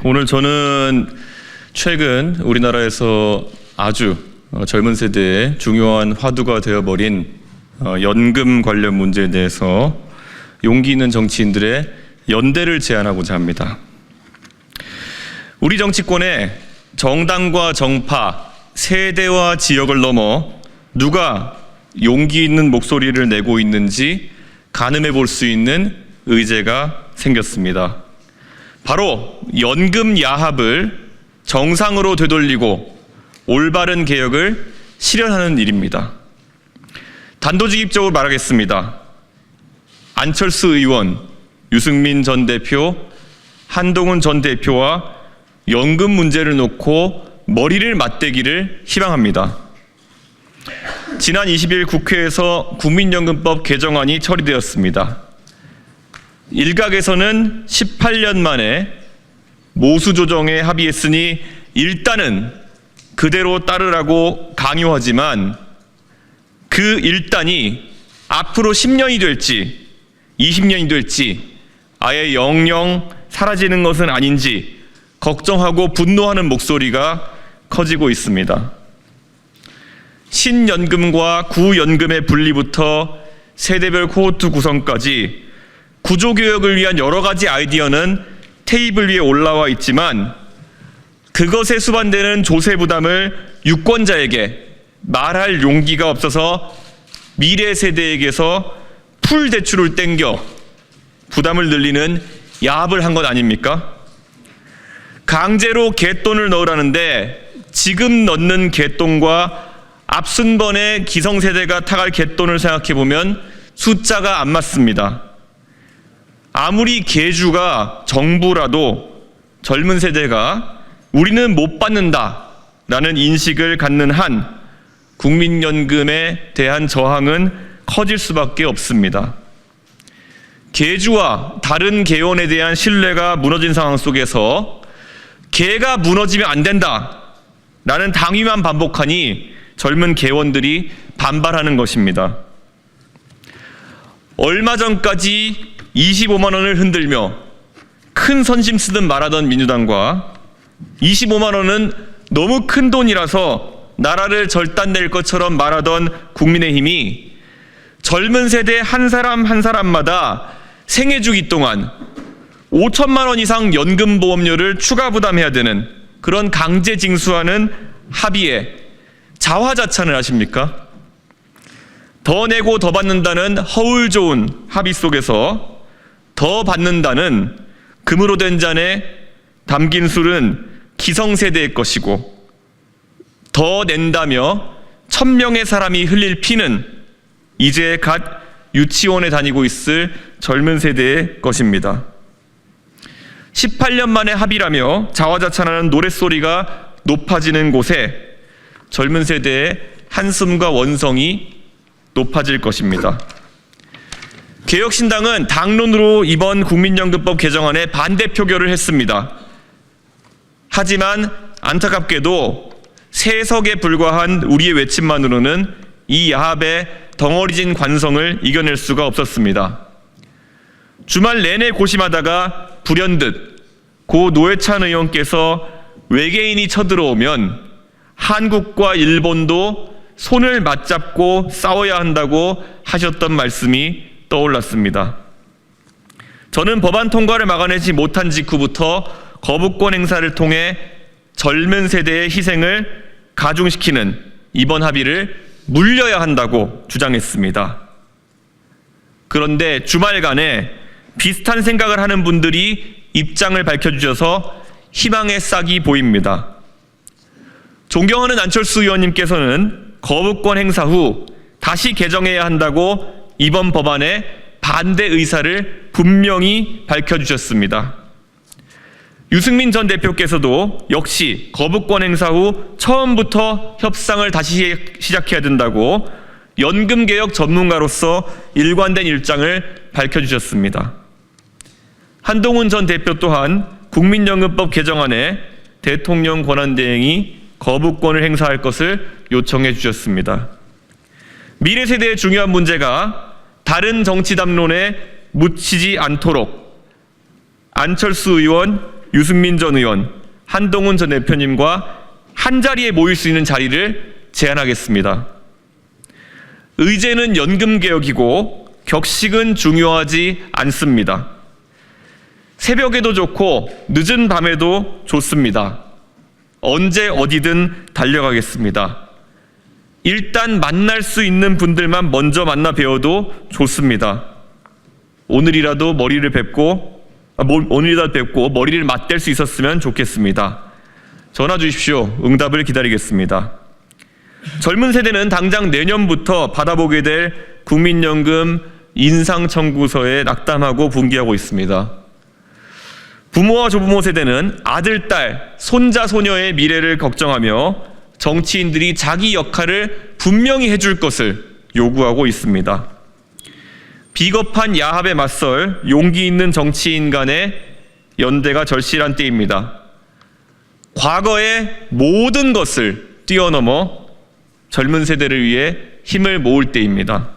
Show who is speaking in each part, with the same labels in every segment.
Speaker 1: 오늘 저는 최근 우리나라에서 아주 젊은 세대의 중요한 화두가 되어버린 연금 관련 문제에 대해서 용기 있는 정치인들의 연대를 제안하고자 합니다. 우리 정치권에 정당과 정파, 세대와 지역을 넘어 누가 용기 있는 목소리를 내고 있는지 가늠해 볼 수 있는 의제가 생겼습니다. 바로 연금 야합을 정상으로 되돌리고 올바른 개혁을 실현하는 일입니다. 단도직입적으로 말하겠습니다. 안철수 의원, 유승민 전 대표, 한동훈 전 대표와 연금 문제를 놓고 머리를 맞대기를 희망합니다. 지난 20일 국회에서 국민연금법 개정안이 처리되었습니다. 일각에서는 18년 만에 모수 조정에 합의했으니 일단은 그대로 따르라고 강요하지만 그 일단이 앞으로 10년이 될지 20년이 될지 아예 영영 사라지는 것은 아닌지 걱정하고 분노하는 목소리가 커지고 있습니다. 신연금과 구연금의 분리부터 세대별 코호트 구성까지 구조개혁을 위한 여러 가지 아이디어는 테이블 위에 올라와 있지만 그것에 수반되는 조세 부담을 유권자에게 말할 용기가 없어서 미래 세대에게서 풀 대출을 땡겨 부담을 늘리는 야합을 한 것 아닙니까? 강제로 갯돈을 넣으라는데 지금 넣는 갯돈과 앞순번에 기성세대가 타갈 갯돈을 생각해보면 숫자가 안 맞습니다. 아무리 개주가 정부라도 젊은 세대가 우리는 못 받는다라는 인식을 갖는 한 국민연금에 대한 저항은 커질 수밖에 없습니다. 개주와 다른 개원에 대한 신뢰가 무너진 상황 속에서 개가 무너지면 안 된다라는 당위만 반복하니 젊은 개원들이 반발하는 것입니다. 얼마 전까지 25만 원을 흔들며 큰 선심 쓰듯 말하던 민주당과 25만 원은 너무 큰 돈이라서 나라를 절단낼 것처럼 말하던 국민의힘이 젊은 세대 한 사람 한 사람마다 생애 주기 동안 5천만 원 이상 연금보험료를 추가 부담해야 되는 그런 강제 징수하는 합의에 자화자찬을 하십니까? 더 내고 더 받는다는 허울 좋은 합의 속에서 더 받는다는 금으로 된 잔에 담긴 술은 기성세대의 것이고 더 낸다며 1000명의 사람이 흘릴 피는 이제 갓 유치원에 다니고 있을 젊은 세대의 것입니다. 18년 만에 합의라며 자화자찬하는 노랫소리가 높아지는 곳에 젊은 세대의 한숨과 원성이 높아질 것입니다. 개혁신당은 당론으로 이번 국민연금법 개정안에 반대 표결을 했습니다. 하지만 안타깝게도 세석에 불과한 우리의 외침만으로는 이 야합의 덩어리진 관성을 이겨낼 수가 없었습니다. 주말 내내 고심하다가 불현듯 고 노회찬 의원께서 외계인이 쳐들어오면 한국과 일본도 손을 맞잡고 싸워야 한다고 하셨던 말씀이 떠올랐습니다. 저는 법안 통과를 막아내지 못한 직후부터 거부권 행사를 통해 젊은 세대의 희생을 가중시키는 이번 합의를 물려야 한다고 주장했습니다. 그런데 주말간에 비슷한 생각을 하는 분들이 입장을 밝혀주셔서 희망의 싹이 보입니다. 존경하는 안철수 의원님께서는 거부권 행사 후 다시 개정해야 한다고 이번 법안에 반대 의사를 분명히 밝혀주셨습니다. 유승민 전 대표께서도 역시 거부권 행사 후 처음부터 협상을 다시 시작해야 된다고 연금개혁 전문가로서 일관된 입장을 밝혀주셨습니다. 한동훈 전 대표 또한 국민연금법 개정안에 대통령 권한대행이 거부권을 행사할 것을 요청해 주셨습니다. 미래 세대의 중요한 문제가 다른 정치 담론에 묻히지 않도록 안철수 의원, 유승민 전 의원, 한동훈 전 대표님과 한자리에 모일 수 있는 자리를 제안하겠습니다. 의제는 연금개혁이고 격식은 중요하지 않습니다. 새벽에도 좋고 늦은 밤에도 좋습니다. 언제 어디든 달려가겠습니다. 일단 만날 수 있는 분들만 먼저 만나 뵈어도 좋습니다. 오늘이라도 뵙고 머리를 맞댈 수 있었으면 좋겠습니다. 전화 주십시오. 응답을 기다리겠습니다. 젊은 세대는 당장 내년부터 받아보게 될 국민연금 인상청구서에 낙담하고 분개하고 있습니다. 부모와 조부모 세대는 아들, 딸, 손자, 소녀의 미래를 걱정하며 정치인들이 자기 역할을 분명히 해줄 것을 요구하고 있습니다. 비겁한 야합에 맞설 용기 있는 정치인 간의 연대가 절실한 때입니다. 과거의 모든 것을 뛰어넘어 젊은 세대를 위해 힘을 모을 때입니다.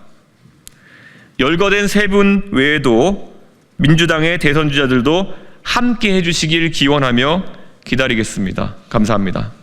Speaker 1: 열거된 세 분 외에도 민주당의 대선 주자들도 함께 해주시길 기원하며 기다리겠습니다. 감사합니다.